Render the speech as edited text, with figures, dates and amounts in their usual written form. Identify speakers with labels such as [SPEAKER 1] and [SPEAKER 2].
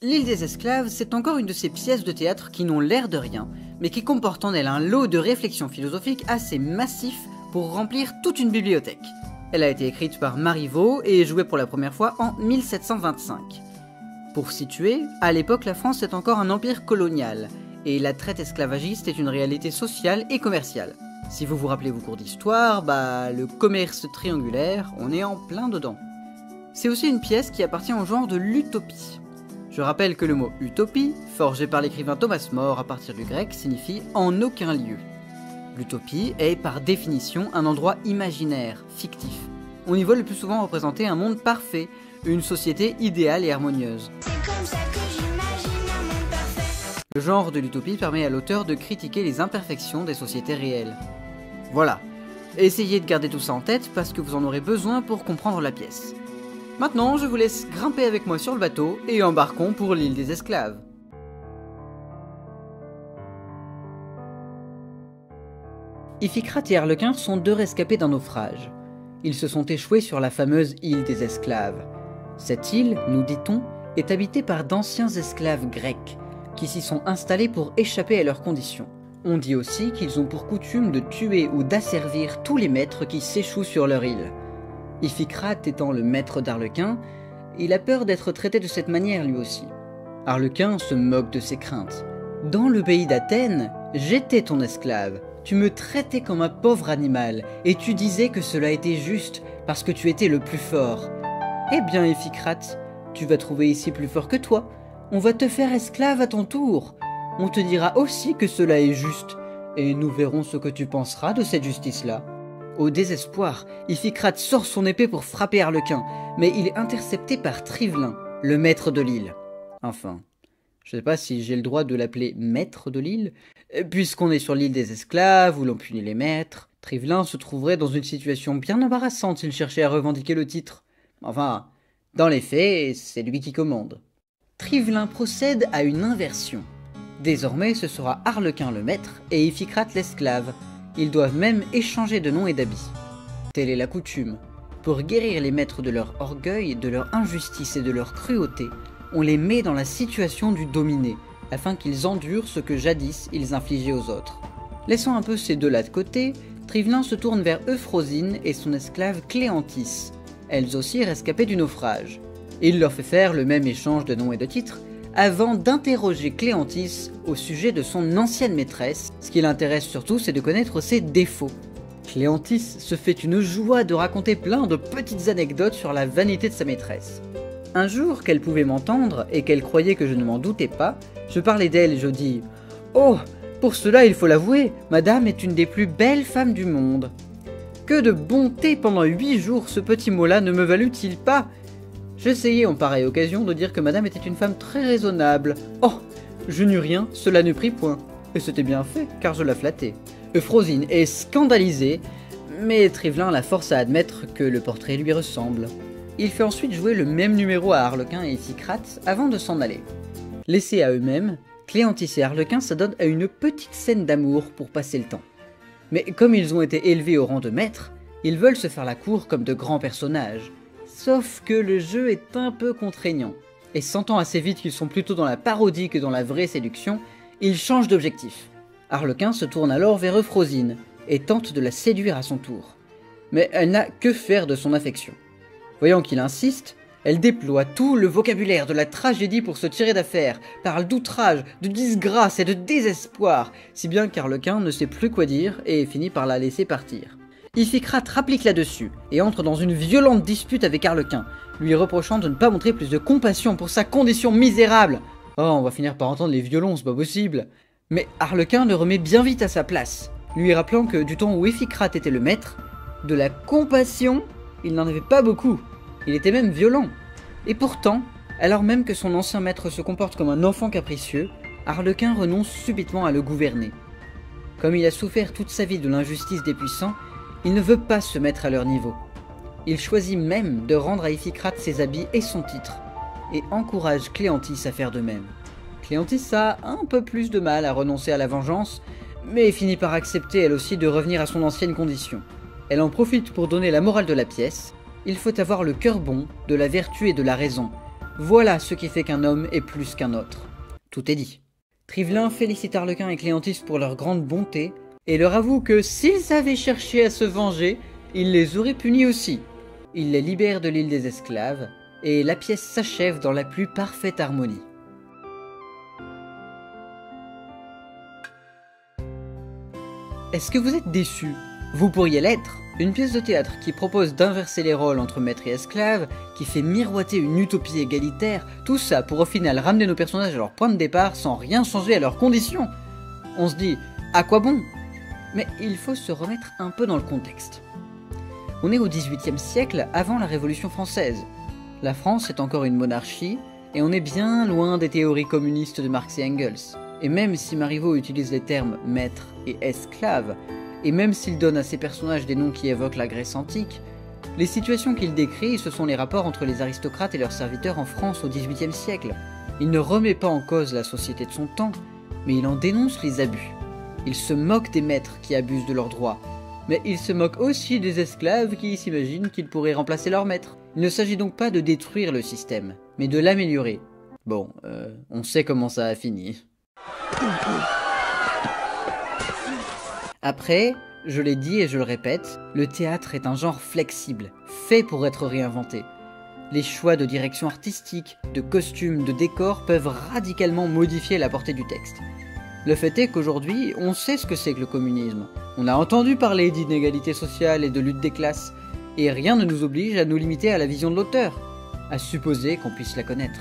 [SPEAKER 1] L'île des esclaves, c'est encore une de ces pièces de théâtre qui n'ont l'air de rien, mais qui comportent en elle un lot de réflexions philosophiques assez massif pour remplir toute une bibliothèque. Elle a été écrite par Marivaux et jouée pour la première fois en 1725. Pour situer, à l'époque la France est encore un empire colonial, et la traite esclavagiste est une réalité sociale et commerciale. Si vous vous rappelez vos cours d'histoire, le commerce triangulaire, on est en plein dedans. C'est aussi une pièce qui appartient au genre de l'utopie. Je rappelle que le mot utopie, forgé par l'écrivain Thomas More à partir du grec, signifie en aucun lieu. L'utopie est par définition un endroit imaginaire, fictif. On y voit le plus souvent représenter un monde parfait, une société idéale et harmonieuse. Le genre de l'utopie permet à l'auteur de critiquer les imperfections des sociétés réelles. Voilà, essayez de garder tout ça en tête parce que vous en aurez besoin pour comprendre la pièce. Maintenant, je vous laisse grimper avec moi sur le bateau et embarquons pour l'île des esclaves. Iphicrate et Arlequin sont deux rescapés d'un naufrage. Ils se sont échoués sur la fameuse île des esclaves. Cette île, nous dit-on, est habitée par d'anciens esclaves grecs, qui s'y sont installés pour échapper à leurs conditions. On dit aussi qu'ils ont pour coutume de tuer ou d'asservir tous les maîtres qui s'échouent sur leur île. Iphicrate étant le maître d'Arlequin, il a peur d'être traité de cette manière lui aussi. Arlequin se moque de ses craintes. « Dans le pays d'Athènes, j'étais ton esclave. Tu me traitais comme un pauvre animal, et tu disais que cela était juste, parce que tu étais le plus fort. Eh bien, Iphicrate, tu vas trouver ici plus fort que toi. On va te faire esclave à ton tour. On te dira aussi que cela est juste, et nous verrons ce que tu penseras de cette justice-là. » Au désespoir, Iphicrate sort son épée pour frapper Arlequin, mais il est intercepté par Trivelin, le maître de l'île. Enfin, je sais pas si j'ai le droit de l'appeler maître de l'île, puisqu'on est sur l'île des esclaves, où l'on punit les maîtres. Trivelin se trouverait dans une situation bien embarrassante s'il cherchait à revendiquer le titre. Enfin, dans les faits, c'est lui qui commande. Trivelin procède à une inversion. Désormais, ce sera Arlequin le maître et Iphicrate l'esclave. Ils doivent même échanger de nom et d'habits. Telle est la coutume. Pour guérir les maîtres de leur orgueil, de leur injustice et de leur cruauté, on les met dans la situation du dominé, afin qu'ils endurent ce que jadis ils infligeaient aux autres. Laissant un peu ces deux-là de côté, Trivelin se tourne vers Euphrosine et son esclave Cléanthis, elles aussi rescapées du naufrage. Il leur fait faire le même échange de noms et de titres, avant d'interroger Cléanthis au sujet de son ancienne maîtresse. Ce qui l'intéresse surtout, c'est de connaître ses défauts. Cléanthis se fait une joie de raconter plein de petites anecdotes sur la vanité de sa maîtresse. Un jour qu'elle pouvait m'entendre et qu'elle croyait que je ne m'en doutais pas, je parlais d'elle et je dis « Oh, pour cela il faut l'avouer, madame est une des plus belles femmes du monde. » Que de bonté pendant 8 jours ce petit mot-là ne me valut-il pas? J'essayais en pareille occasion de dire que madame était une femme très raisonnable. Oh, je n'eus rien, cela ne prit point. Et c'était bien fait, car je la flattais. Euphrosine est scandalisée, mais Trivelin la force à admettre que le portrait lui ressemble. Il fait ensuite jouer le même numéro à Arlequin et Iphicrate avant de s'en aller. Laissés à eux-mêmes, Cléanthis et Arlequin s'adonnent à une petite scène d'amour pour passer le temps. Mais comme ils ont été élevés au rang de maîtres, ils veulent se faire la cour comme de grands personnages. Sauf que le jeu est un peu contraignant, et sentant assez vite qu'ils sont plutôt dans la parodie que dans la vraie séduction, ils changent d'objectif. Arlequin se tourne alors vers Euphrosine, et tente de la séduire à son tour. Mais elle n'a que faire de son affection. Voyant qu'il insiste, elle déploie tout le vocabulaire de la tragédie pour se tirer d'affaire, parle d'outrage, de disgrâce et de désespoir, si bien qu'Arlequin ne sait plus quoi dire et finit par la laisser partir. Iphicrate rapplique là-dessus et entre dans une violente dispute avec Arlequin, lui reprochant de ne pas montrer plus de compassion pour sa condition misérable. Oh, on va finir par entendre les violons, c'est pas possible. Mais Arlequin le remet bien vite à sa place, lui rappelant que du temps où Iphicrate était le maître, de la compassion, il n'en avait pas beaucoup. Il était même violent. Et pourtant, alors même que son ancien maître se comporte comme un enfant capricieux, Arlequin renonce subitement à le gouverner. Comme il a souffert toute sa vie de l'injustice des puissants, il ne veut pas se mettre à leur niveau. Il choisit même de rendre à Iphicrate ses habits et son titre, et encourage Cléanthis à faire de même. Cléanthis a un peu plus de mal à renoncer à la vengeance, mais finit par accepter elle aussi de revenir à son ancienne condition. Elle en profite pour donner la morale de la pièce. Il faut avoir le cœur bon, de la vertu et de la raison, Voilà ce qui fait qu'un homme est plus qu'un autre. Tout est dit. Trivelin félicite Arlequin et Cléantisse pour leur grande bonté, et leur avoue que s'ils avaient cherché à se venger, il les aurait punis aussi. Il les libère de l'île des esclaves, et la pièce s'achève dans la plus parfaite harmonie. Est-ce que vous êtes déçus? Vous pourriez l'être. Une pièce de théâtre qui propose d'inverser les rôles entre maître et esclave, qui fait miroiter une utopie égalitaire, tout ça pour au final ramener nos personnages à leur point de départ sans rien changer à leurs conditions. On se dit, à quoi bon? Mais il faut se remettre un peu dans le contexte. On est au XVIIIe siècle, avant la Révolution française. La France est encore une monarchie, et on est bien loin des théories communistes de Marx et Engels. Et même si Marivaux utilise les termes maître et esclave, et même s'il donne à ses personnages des noms qui évoquent la Grèce antique, les situations qu'il décrit, ce sont les rapports entre les aristocrates et leurs serviteurs en France au XVIIIe siècle. Il ne remet pas en cause la société de son temps, mais il en dénonce les abus. Il se moque des maîtres qui abusent de leurs droits, mais il se moque aussi des esclaves qui s'imaginent qu'ils pourraient remplacer leurs maîtres. Il ne s'agit donc pas de détruire le système, mais de l'améliorer. Bon, on sait comment ça a fini. Après, je l'ai dit et je le répète, le théâtre est un genre flexible, fait pour être réinventé. Les choix de direction artistique, de costumes, de décors peuvent radicalement modifier la portée du texte. Le fait est qu'aujourd'hui, on sait ce que c'est que le communisme. On a entendu parler d'inégalité sociale et de lutte des classes, et rien ne nous oblige à nous limiter à la vision de l'auteur, à supposer qu'on puisse la connaître.